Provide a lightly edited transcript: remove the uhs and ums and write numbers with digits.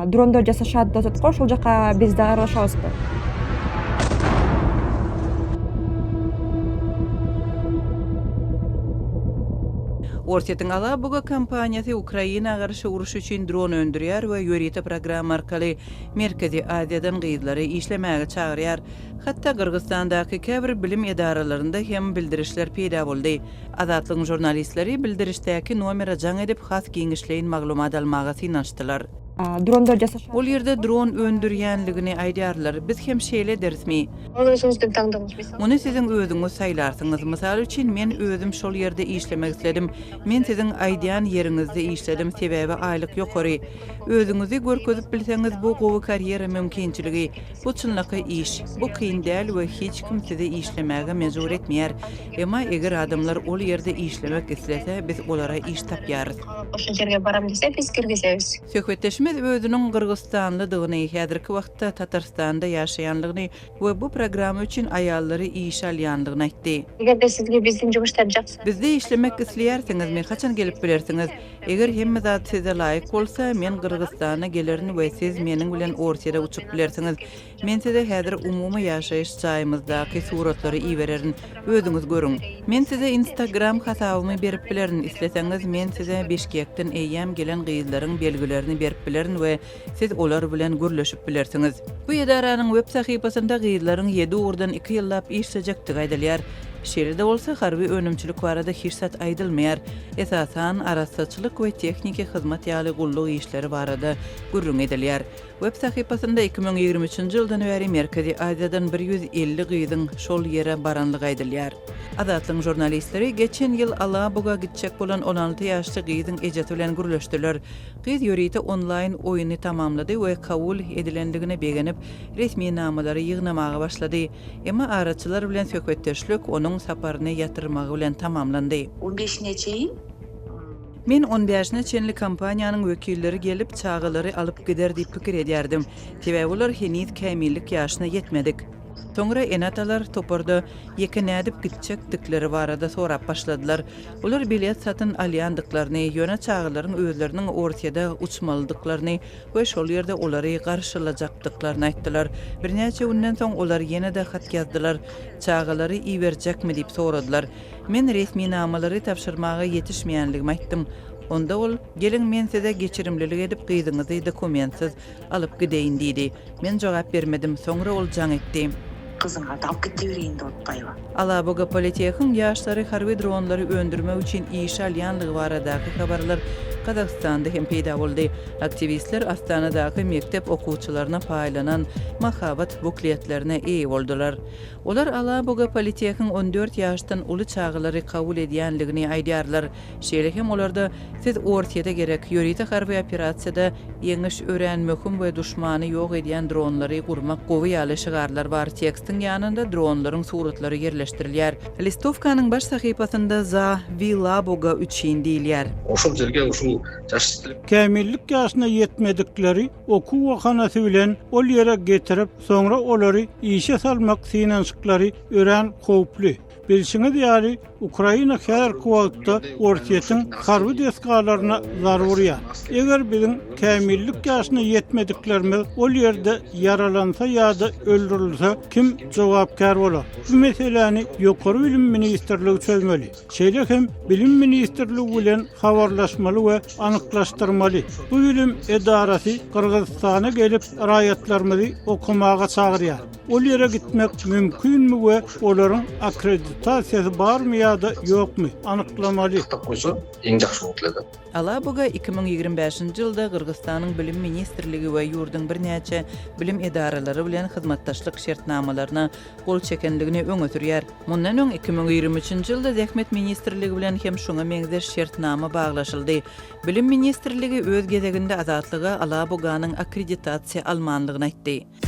Dronda жасашат да жатып, ошол жака биз да аралашабызбы? Orset'in Alabuga kampaniyası Ukraina karşı uruş için drone öndürüyor ve yörite program arkalı Merkezi Aziyadan gıydıları işlemeye çağırıyor. Hatta Kırgızistan'daki käbir bilim idaralarında hem bildirişler peyda boldy. Azatlığın jurnalistleri bildirişdäki nomera jaň edip has giňişleýin maglumat almaga synançdylar. Dronda жасашат. Ol yerde drone öndürýänligini aýdýarlar. Biz hem şeýle dersmi? Özüňizdin taňdygyňyz mesela. Muny siziň özüňiz saýlarsyňyz. Mysal üçin men özüm şol ýerde işlemek isledim. Men siziň aýdýan ýeriňizde işledim, sebäbi aýlyk ýokary. Özüňizi görkezip bilseňiz bu gowy karýera mümkinçiligi, bu çynlyky iş, bu kyn däl we hiç kim sizi işlemäge mejbur etmeýär. Emma eger adamlar ol ýerde işlemek islese, biz olara iş tapýarys. Oşo жерге baram dese biz kirgizebиz. Söhbetleşmez özünün Kırgızistanlydygyny, häzirki wagtda Tatarstanda ýaşaýanlygyny we bu program üçin aýallary iş alýanlygyny aýtdy. Egerde sizge bizdin jumuşlar jakсы. Bizde işlemek isleýärsiňiz, men haçan gelip bilersiňiz? Eger hemme zat size laýyk bolsa, men Kırgızstana gelerini we siz meniň bilen ortada uçup bilersiňiz. Men size häzir umumy ýaşaýyş jaýymyzdaky suratlary iýbererin, özüňiz görüň. Men size Instagram hasabymy berip bilerin, isleseňiz men size Beşkekden eýýäm gelen gyýyzlaryň belgilerini berip bilerin we siz olar bilen gürleşip bilersiňiz. Bu edaranyň web sahypasynda gyýyzlaryň 7 urdan 2 ýyllap işlejekdigi aýdylýar. Şeýle bolsa harby önümçilik barada hirsat aýdylmaýar. Esasan arasaçylyk we tekniki hyzmat ýaly gullyk işleri barada gürrüň edilýär. Web sahypasynda 2023-nji ýyldan beri Merkezi Aziýadan 150 gyýdyň şol ýere baranlygy aýdylýar. Azatlyň jurnalistleri geçen ýyl Alabuga gitjek bolan 16 ýaşly gyýdyň ejaty bilen gürleşdiler. Gyz ýörite online oýuny tamamlady we kabul edilendigine begenip resmi namalary ýygnamaga başlady. Emma araçylar bilen söhbetleşlik onuň saparyny ýatyrmagy bilen tamamlandy. 15'ine çeyin. Men 15-ne çenli kampaniýanyň wekilleri gelip çağılary alyp gider diýip pikir edýärdim. Sebäbi olar henüz kämillik ýaşyna ýetmedik. Soňra enatalar toparda ýeke nädip gitjekdikleri barada sorap başladylar. Olar bilet satyn alýandyklaryny, ýöne çağılaryň özleriniň ortada uçmalydyklaryny we şol ýerde olary garşylajakdyklaryny aýtdylar. Birnäçe günden soň olar ýene-de hat ýazdylar. Çağılary iýberjekmi diýip soradylar. Men resmi namalary tapşyrmaga ýetişmeýänligimi aýtdym. Onda ol, gelin men size geçirimlilik edip gyýdyňyzy dokumentsiz alyp gideýin diýdi. Men jogap bermedim, soňra ol jaň etdi. Kızıňa da alyp gide berýin de otpaýba. Alabuga Politehniň ýaşlary harby dronlary öndürme üçin iş alýanlygy baradaky habarlar Kazakstanda hem peýda boldy. Aktivistler Astanadaky mektep okuwçylaryna paýlanan mahabat bukletlerine eýe boldular. Olar Alabuga Politehniň 14 ýaşdan uly çağılary kabul edýänligini aýdýarlar. Şeýle hem olarda siz ortada gerek ýörite harby operasiýada ýeňiş öwrenmekim we duşmany ýok edýän dronlary gurmak gowy ýaly şygarlar bar. Tekstiň ýanynda dronlaryň suratlary yerleşdirilýär. Listovkanyň baş sahypasynda za Vilabuga üçin diýilýär. Oşul jerge oşul jaşly Kämillik ýaşyna ýetmedikleri okuw wahanasy bilen ol ýere getirip soňra olary işe salmak synançyklary ören howply. Bilşiňiz ýaly Ukraina her kuwagtda Orset'in harby deskalaryna zarurýar. Eger biziň kämillik ýaşyna ýetmediklerimiz ol ýerde yaralansa ýa-da öldürilse kim jogapkar bolar? Bu meseleni ýokary bilim ministrligi çözmeli. Şeýle hem bilim ministrligi bilen habarlaşmaly we anyklaşdyrmaly. Bu bilim edarasy Kırgızstana gelip raýatlarymyzy okumaga çagyrýar. Ol ýere gitmek mümkinmi we olaryň akkreditasiýasy barmy ýa-da ýokmy? Anyklamaly. tap goýsa eň jakşy boldy. Alabuga 2025-nji ýylda Kırgızstanyň bilim ministrligi we ýurdun birnäçe bilim edaralary bilen hyzmatdaşlyk şertnamalaryna gol çekenligini öňe sürýär. Mundan öň 2023-nji ýylda Zähmet ministrligi bilen hem şoňa meňzeş şertnama baglaşyldy. Bilim ministrligi öz gezeginde azatlyga Alabuganyň akkreditasiýa almanlygyny aýtdy.